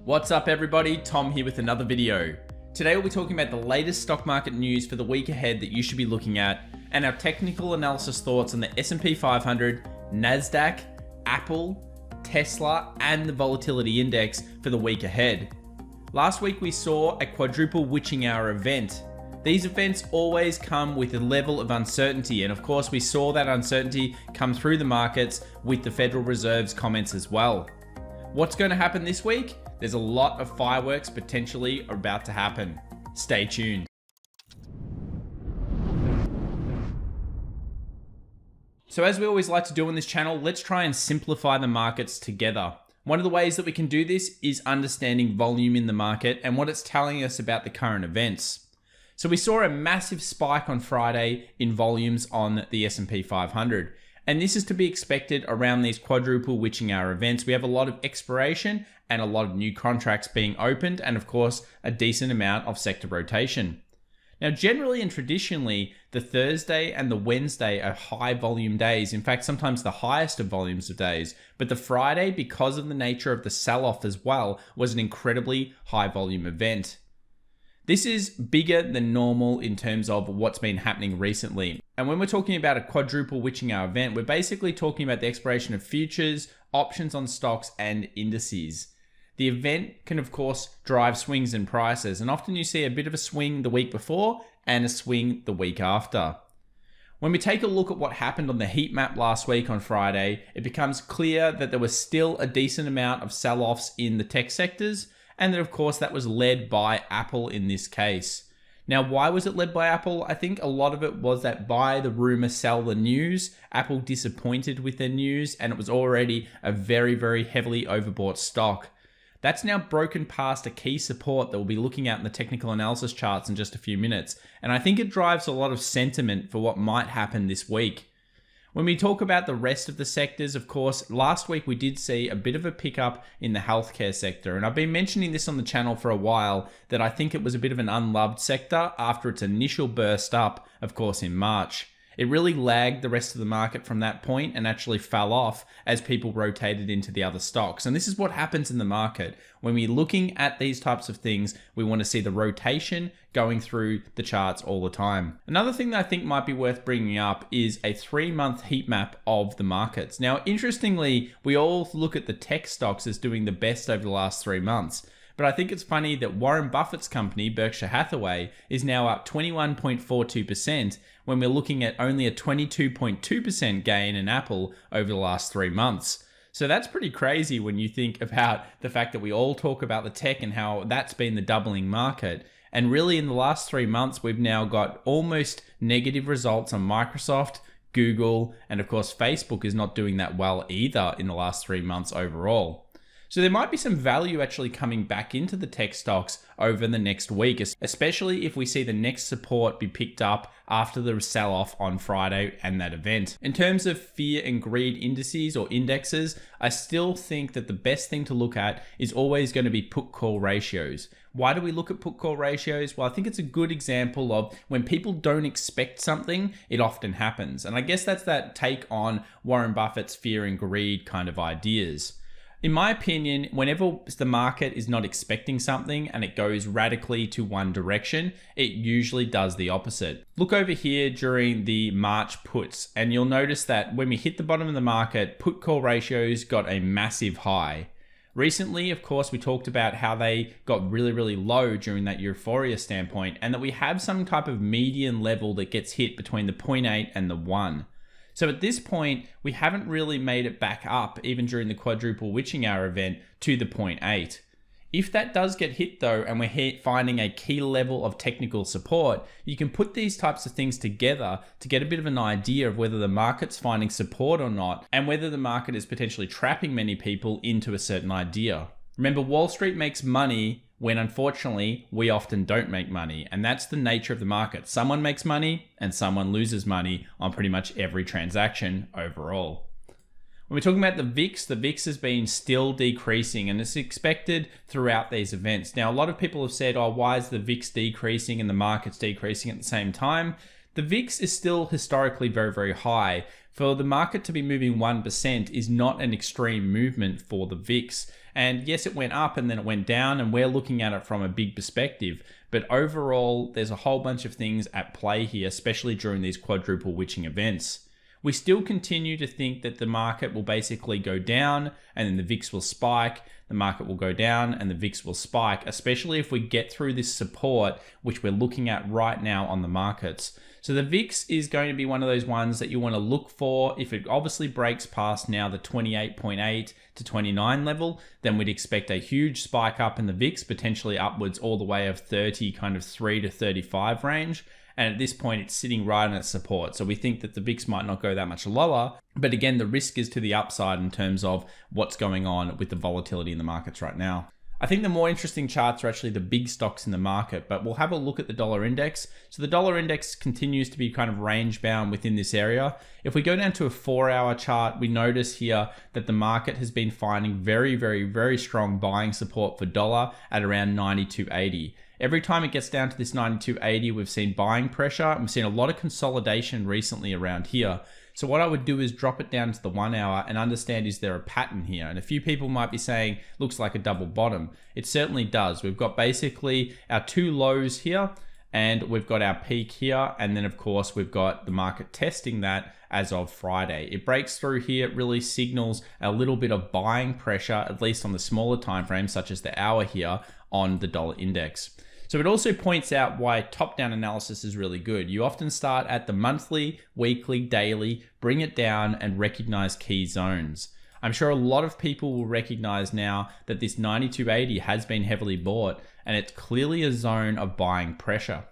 What's up everybody, Tom here with another video. Today we'll be talking about the latest stock market news for the week ahead that you should be looking at, and our technical analysis thoughts on the S&P 500, Nasdaq, Apple, Tesla, and the volatility index for the week ahead. Last week we saw a quadruple witching hour event. These events always come with a level of uncertainty, and of course we saw that uncertainty come through the markets with the Federal Reserve's comments as well. What's going to happen this week? There's a lot of fireworks potentially about to happen. Stay tuned. So as we always like to do on this channel, let's try and simplify the markets together. One of the ways that we can do this is understanding volume in the market and what it's telling us about the current events. So we saw a massive spike on Friday in volumes on the S&P 500. And this is to be expected around these quadruple witching hour events. We have a lot of expiration and a lot of new contracts being opened, and of course, a decent amount of sector rotation. Now, generally and traditionally, the Thursday and the Wednesday are high volume days. In fact, sometimes the highest of volumes of days. But the Friday, because of the nature of the sell-off as well, was an incredibly high volume event. This is bigger than normal in terms of what's been happening recently. And when we're talking about a quadruple witching hour event, we're basically talking about the expiration of futures, options on stocks, and indices. The event can, of course, drive swings in prices, and often you see a bit of a swing the week before and a swing the week after. When we take a look at what happened on the heat map last week on Friday, it becomes clear that there was still a decent amount of sell-offs in the tech sectors, and that of course that was led by Apple in this case. Now, why was it led by Apple? I think a lot of it was that buy the rumor, sell the news. Apple disappointed with their news, and it was already a very, very heavily overbought stock. That's now broken past a key support that we'll be looking at in the technical analysis charts in just a few minutes. And I think it drives a lot of sentiment for what might happen this week. When we talk about the rest of the sectors, of course, last week we did see a bit of a pickup in the healthcare sector. And I've been mentioning this on the channel for a while, that I think it was a bit of an unloved sector after its initial burst up, of course, in March. It really lagged the rest of the market from that point and actually fell off as people rotated into the other stocks. And this is what happens in the market. When we're looking at these types of things, we want to see the rotation going through the charts all the time. Another thing that I think might be worth bringing up is a 3-month heat map of the markets. Now, interestingly, we all look at the tech stocks as doing the best over the last 3 months. But I think it's funny that Warren Buffett's company, Berkshire Hathaway, is now up 21.42% when we're looking at only a 22.2% gain in Apple over the last 3 months. So that's pretty crazy when you think about the fact that we all talk about the tech and how that's been the doubling market. And really in the last 3 months, we've now got almost negative results on Microsoft, Google, and of course Facebook is not doing that well either in the last 3 months overall. So there might be some value actually coming back into the tech stocks over the next week, especially if we see the next support be picked up after the sell-off on Friday and that event. In terms of fear and greed indices or indexes, I still think that the best thing to look at is always going to be put-call ratios. Why do we look at put-call ratios? Well, I think it's a good example of when people don't expect something, it often happens. And I guess that's that take on Warren Buffett's fear and greed kind of ideas. In my opinion, whenever the market is not expecting something and it goes radically to one direction, it usually does the opposite. Look over here during the March puts, and you'll notice that when we hit the bottom of the market, put-call ratios got a massive high. Recently, of course, we talked about how they got really, really low during that euphoria standpoint, and that we have some type of median level that gets hit between the 0.8 and the 1. So at this point, we haven't really made it back up, even during the quadruple witching hour event, to the 0.8. If that does get hit though, and we're finding a key level of technical support, you can put these types of things together to get a bit of an idea of whether the market's finding support or not, and whether the market is potentially trapping many people into a certain idea. Remember, Wall Street makes money when unfortunately we often don't make money, and that's the nature of the market. Someone makes money and someone loses money on pretty much every transaction overall. When we're talking about the VIX has been still decreasing, and it's expected throughout these events. Now, a lot of people have said, oh, why is the VIX decreasing and the market's decreasing at the same time? The VIX is still historically very, very high. For the market to be moving 1% is not an extreme movement for the VIX. And yes, it went up and then it went down, and we're looking at it from a big perspective. But overall, there's a whole bunch of things at play here, especially during these quadruple witching events. We still continue to think that the market will basically go down and then the VIX will spike. The market will go down and the VIX will spike, especially if we get through this support, which we're looking at right now on the markets. So the VIX is going to be one of those ones that you want to look for. If it obviously breaks past now the 28.8 to 29 level, then we'd expect a huge spike up in the VIX, potentially upwards all the way of 30, kind of 3 to 35 range. And at this point, it's sitting right on its support. So we think that the VIX might not go that much lower. But again, the risk is to the upside in terms of what's going on with the volatility in the markets right now. I think the more interesting charts are actually the big stocks in the market, but we'll have a look at the dollar index. So the dollar index continues to be kind of range bound within this area. If we go down to a 4-hour chart, we notice here that the market has been finding very, very, very strong buying support for dollar at around 92.80. Every time it gets down to this 92.80, we've seen buying pressure, and we've seen a lot of consolidation recently around here. So what I would do is drop it down to the 1 hour and understand, is there a pattern here? And a few people might be saying, looks like a double bottom. It certainly does. We've got basically our two lows here, and we've got our peak here. And then of course, we've got the market testing that as of Friday. It breaks through here, it really signals a little bit of buying pressure, at least on the smaller time frames, such as the hour here on the dollar index. So it also points out why top-down analysis is really good. You often start at the monthly, weekly, daily, bring it down and recognize key zones. I'm sure a lot of people will recognize now that this 92.80 has been heavily bought, and it's clearly a zone of buying pressure.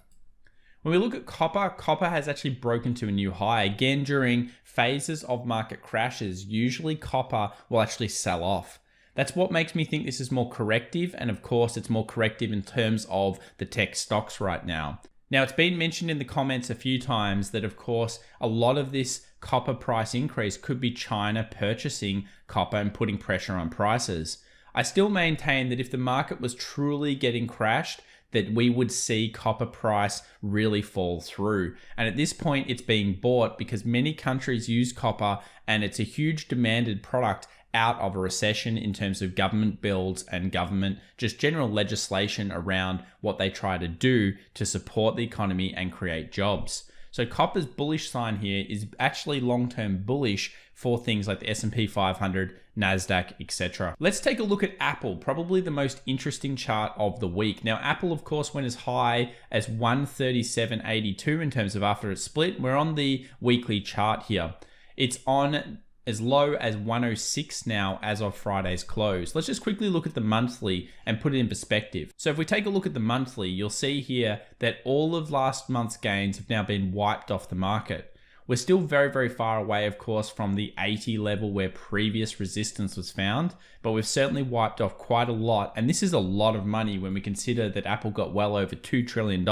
When we look at copper, copper has actually broken to a new high. Again, during phases of market crashes, usually copper will actually sell off. That's what makes me think this is more corrective, and of course it's more corrective in terms of the tech stocks right now. Now, it's been mentioned in the comments a few times that of course a lot of this copper price increase could be China purchasing copper and putting pressure on prices. I still maintain that if the market was truly getting crashed, that we would see copper price really fall through. And at this point, it's being bought because many countries use copper, and it's a huge demanded product out of a recession in terms of government builds and government, just general legislation around what they try to do to support the economy and create jobs. So copper's bullish sign here is actually long-term bullish for things like the S&P 500, Nasdaq, etc. Let's take a look at Apple, probably the most interesting chart of the week. Now, Apple, of course, went as high as 137.82 in terms of after its split. We're on the weekly chart here. It's on as low as 106 now as of Friday's close. Let's just quickly look at the monthly and put it in perspective. So if we take a look at the monthly, you'll see here that all of last month's gains have now been wiped off the market. We're still very, very far away, of course, from the 80 level where previous resistance was found, but we've certainly wiped off quite a lot. And this is a lot of money when we consider that Apple got well over $2 trillion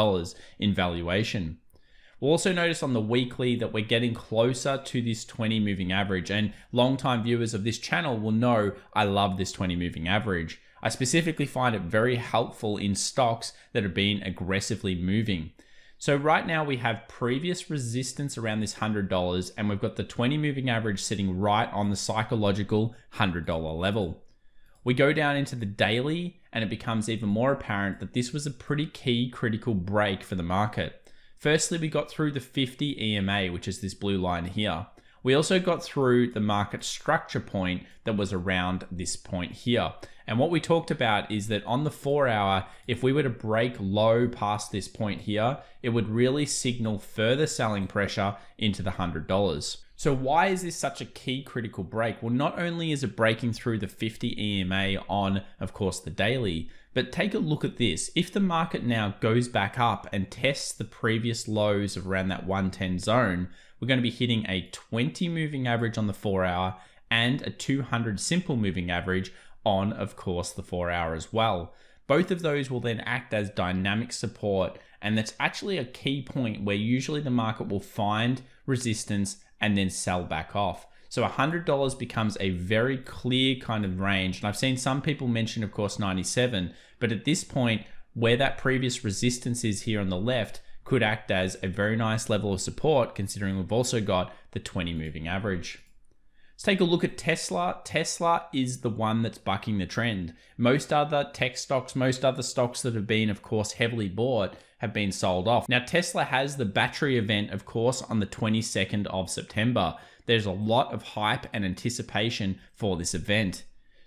in valuation. We'll also notice on the weekly that we're getting closer to this 20 moving average, and long-time viewers of this channel will know I love this 20 moving average. I specifically find it very helpful in stocks that are being aggressively moving. So right now we have previous resistance around this $100, and we've got the 20 moving average sitting right on the psychological $100 level. We go down into the daily, and it becomes even more apparent that this was a pretty key critical break for the market. Firstly, we got through the 50 EMA, which is this blue line here. We also got through the market structure point that was around this point here. And what we talked about is that on the 4-hour, if we were to break low past this point here, it would really signal further selling pressure into the $100. So why is this such a key critical break? Well, not only is it breaking through the 50 EMA on, of course, the daily, but take a look at this. If the market now goes back up and tests the previous lows of around that 110 zone, we're going to be hitting a 20 moving average on the 4-hour and a 200 simple moving average on, of course, the 4-hour as well. Both of those will then act as dynamic support, and that's actually a key point where usually the market will find resistance and then sell back off. So $100 becomes a very clear kind of range. And I've seen some people mention, of course, 97, but at this point, where that previous resistance is here on the left could act as a very nice level of support, considering we've also got the 20 moving average. Let's take a look at Tesla. Tesla is the one that's bucking the trend. Most other tech stocks, most other stocks that have been, of course, heavily bought have been sold off. Now, Tesla has the battery event, of course, on the 22nd of September. There's a lot of hype and anticipation for this event.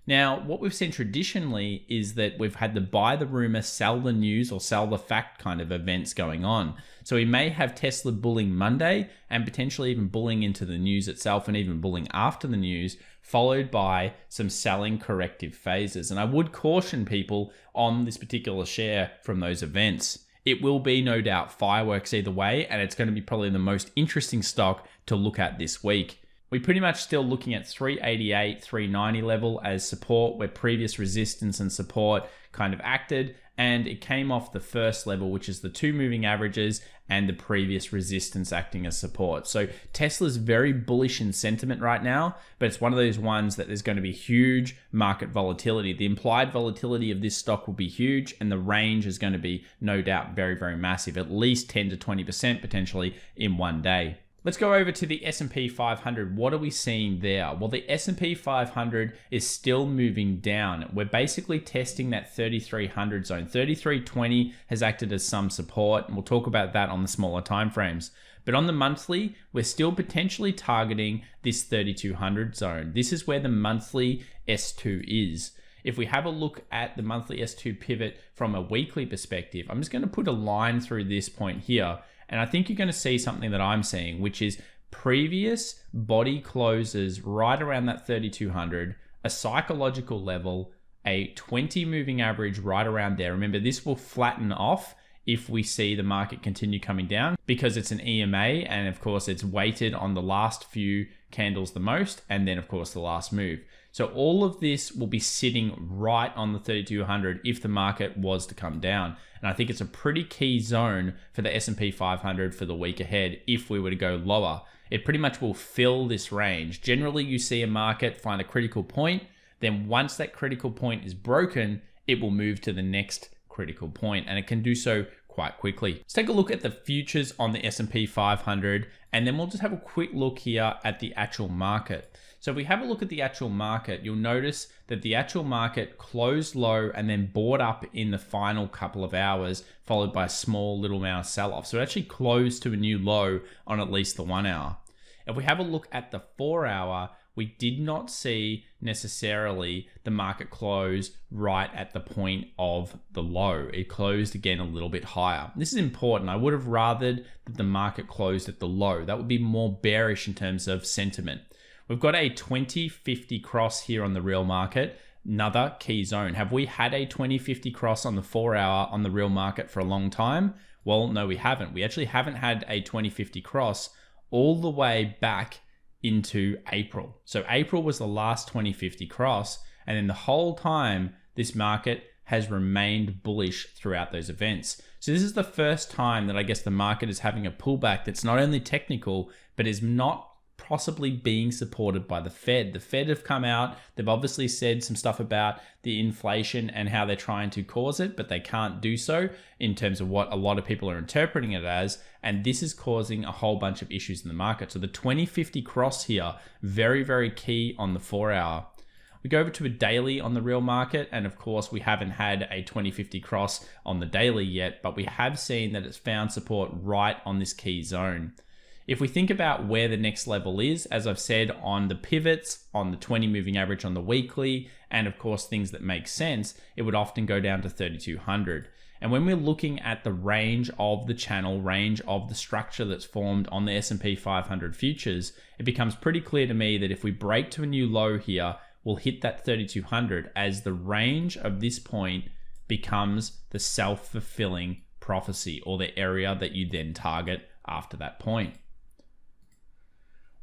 Now, what we've seen traditionally is that we've had the buy the rumor, sell the news, or sell the fact kind of events going on. So we may have Tesla bulling Monday and potentially even bulling into the news itself and even bulling after the news, followed by some selling corrective phases. And I would caution people on this particular share from those events. It will be no doubt fireworks either way, and it's going to be probably the most interesting stock to look at this week. We're pretty much still looking at 388, 390 level as support, where previous resistance and support kind of acted, and it came off the first level, which is the 2 moving averages and the previous resistance acting as support. So Tesla's very bullish in sentiment right now, but it's one of those ones that there's going to be huge market volatility. The implied volatility of this stock will be huge, and the range is going to be no doubt very, very massive, at least 10 to 20% potentially in one day. Let's go over to the S&P 500. What are we seeing there? Well, the S&P 500 is still moving down. We're basically testing that 3,300 zone. 3,320 has acted as some support, and we'll talk about that on the smaller timeframes. But on the monthly, we're still potentially targeting this 3,200 zone. This is where the monthly S2 is. If we have a look at the monthly S2 pivot from a weekly perspective, I'm just going to put a line through this point here. And I think you're going to see something that I'm seeing, which is previous body closes right around that 3,200, a psychological level, a 20 moving average right around there. Remember, this will flatten off if we see the market continue coming down because it's an EMA, and of course it's weighted on the last few candles the most, and then of course the last move. So all of this will be sitting right on the 3,200 if the market was to come down. And I think it's a pretty key zone for the S&P 500 for the week ahead if we were to go lower. It pretty much will fill this range. Generally, you see a market find a critical point, then once that critical point is broken, it will move to the next critical point, and it can do so quite quickly. Let's take a look at the futures on the S&P 500, and then we'll just have a quick look here at the actual market. So if we have a look at the actual market, you'll notice that the actual market closed low and then bought up in the final couple of hours, followed by a small little amount of sell-off. So it actually closed to a new low on at least the 1 hour. If we have a look at the 4 hour, we did not see necessarily the market close right at the point of the low. It closed again a little bit higher. This is important. I would have rathered that the market closed at the low. That would be more bearish in terms of sentiment. We've got a 20-50 cross here on the real market, another key zone. Have we had a 20-50 cross on the 4 hour on the real market for a long time? Well, no, we haven't. We actually haven't had a 20-50 cross all the way back into April. So April was the last 20-50 cross, and then the whole time this market has remained bullish throughout those events. So this is the first time that I guess the market is having a pullback that's not only technical, but is not possibly being supported by the Fed. The Fed have come out, they've obviously said some stuff about the inflation and how they're trying to cause it, but they can't do so in terms of what a lot of people are interpreting it as, and this is causing a whole bunch of issues in the market. So the 20-50 cross here, very, very key on the 4 hour. We go over to a daily on the real market, and of course we haven't had a 20-50 cross on the daily yet, but we have seen that it's found support right on this key zone. If we think about where the next level is, as I've said, on the pivots, on the 20 moving average on the weekly, and of course things that make sense, it would often go down to 3,200. And when we're looking at the range of the channel, range of the structure that's formed on the S&P 500 futures, it becomes pretty clear to me that if we break to a new low here, we'll hit that 3,200 as the range of this point becomes the self-fulfilling prophecy, or the area that you then target after that point.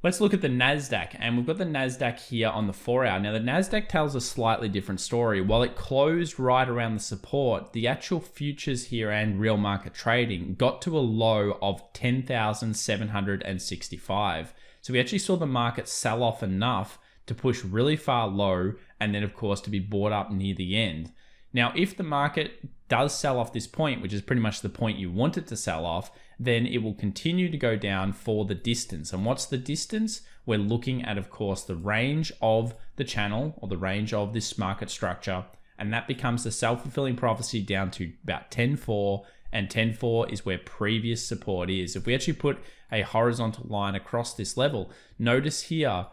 Let's look at the Nasdaq, and we've got the Nasdaq here on the 4 hour. Now the Nasdaq tells a slightly different story. While it closed right around the support, the actual futures here and real market trading got to a low of 10,765. So we actually saw the market sell off enough to push really far low, and then of course to be bought up near the end. Now, if the market does sell off this point, which is pretty much the point you want it to sell off, then it will continue to go down for the distance. And what's the distance? we're looking at, of course, the range of the channel or the range of this market structure. And that becomes the self-fulfilling prophecy down to about 10.4, and 10.4 is where previous support is. If we actually put a horizontal line across this level, notice here,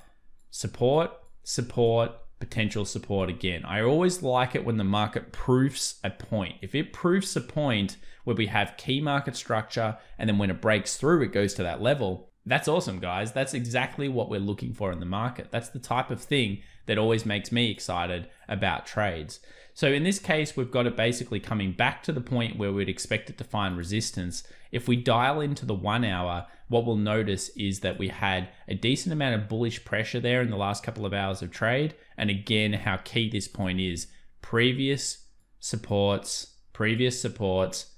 support, support, potential support again. I always like it when the market proofs a point. If it proofs a point where we have key market structure, and then when it breaks through, it goes to that level, that's awesome, guys. That's exactly what we're looking for in the market. That's the type of thing that always makes me excited about trades. So in this case, we've got it basically coming back to the point where we'd expect it to find resistance. If we dial into the 1 hour, what we'll notice is that we had a decent amount of bullish pressure there in the last couple of hours of trade. And again, how key this point is, previous supports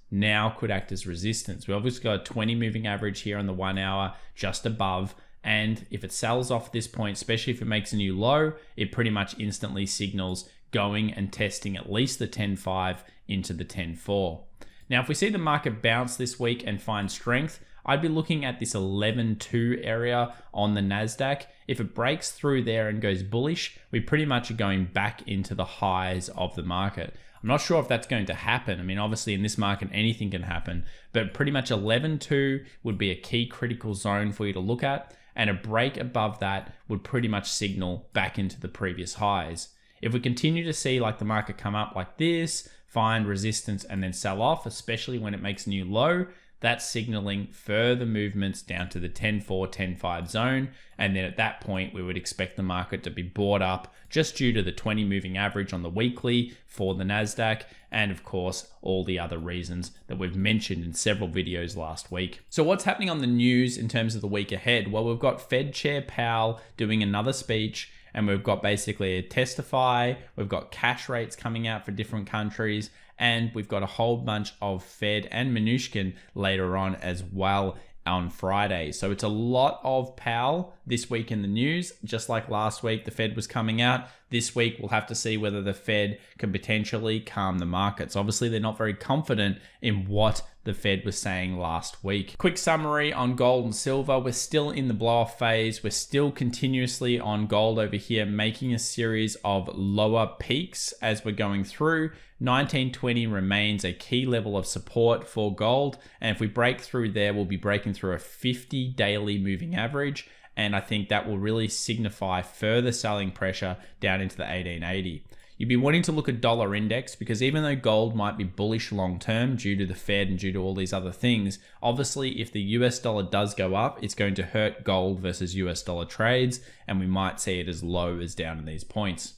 now could act as resistance. We've obviously got a 20 moving average here on the 1 hour just above. And if it sells off this point, especially if it makes a new low, it pretty much instantly signals going and testing at least the 10.5 into the 10.4. Now, if we see the market bounce this week and find strength, I'd be looking at this 11.2 area on the Nasdaq. If it breaks through there and goes bullish, we pretty much are going back into the highs of the market. I'm not sure if that's going to happen. I mean, obviously in this market, anything can happen, but pretty much 11.2 would be a key critical zone for you to look at. And a break above that would pretty much signal back into the previous highs. If we continue to see like the market come up like this, find resistance and then sell off, especially when it makes a new low, that's signaling further movements down to the 10.4, 10.5 zone. And then at that point, we would expect the market to be bought up just due to the 20 moving average on the weekly for the Nasdaq. And of course, all the other reasons that we've mentioned in several videos last week. So what's happening on the news in terms of the week ahead? Well, we've got Fed Chair Powell doing another speech, and we've got basically a testify. We've got cash rates coming out for different countries, and we've got a whole bunch of Fed and Mnuchin later on as well on Friday. So it's a lot of Powell this week in the news. Just like last week, the Fed was coming out. This week, we'll have to see whether the Fed can potentially calm the markets. Obviously, they're not very confident in what the Fed was saying last week. Quick summary on gold and silver. We're still in the blow-off phase. We're still continuously on gold over here, making a series of lower peaks as we're going through. 1920 remains a key level of support for gold. And if we break through there, we'll be breaking through a 50 daily moving average. And I think that will really signify further selling pressure down into the 1880. You'd be wanting to look at dollar index because even though gold might be bullish long term due to the Fed and due to all these other things, obviously if the US dollar does go up, it's going to hurt gold versus US dollar trades, and we might see it as low as down in these points.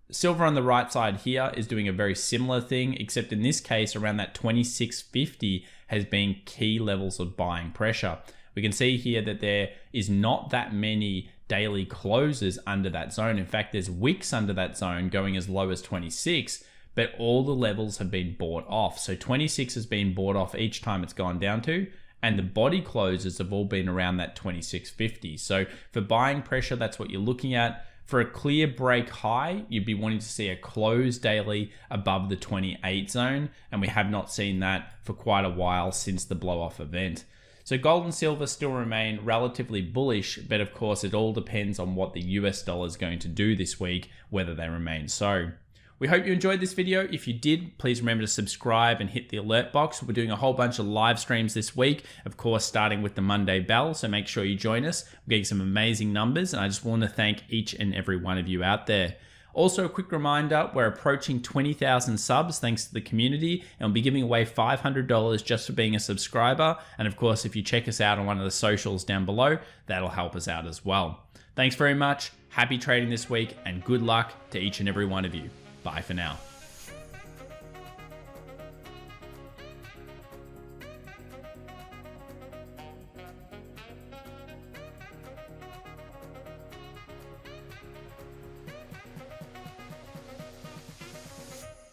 Silver on the right side here is doing a very similar thing, except in this case around that 2650 has been key levels of buying pressure. We can see here that there is not that many daily closes under that zone. In fact, there's wicks under that zone going as low as 26, but all the levels have been bought off. So 26 has been bought off each time it's gone down to, and the body closes have all been around that 2650. So for buying pressure, that's what you're looking at. For a clear break high, you'd be wanting to see a close daily above the 28 zone, and we have not seen that for quite a while since the blow-off event. So gold and silver still remain relatively bullish, but of course it all depends on what the US dollar is going to do this week, whether they remain so. We hope you enjoyed this video. If you did, please remember to subscribe and hit the alert box. We're doing a whole bunch of live streams this week, of course, starting with the Monday bell. So make sure you join us. We're getting some amazing numbers, and I just want to thank each and every one of you out there. Also, a quick reminder, we're approaching 20,000 subs thanks to the community, and we'll be giving away $500 just for being a subscriber. And of course, if you check us out on one of the socials down below, that'll help us out as well. Thanks very much. Happy trading this week, and good luck to each and every one of you. Bye for now.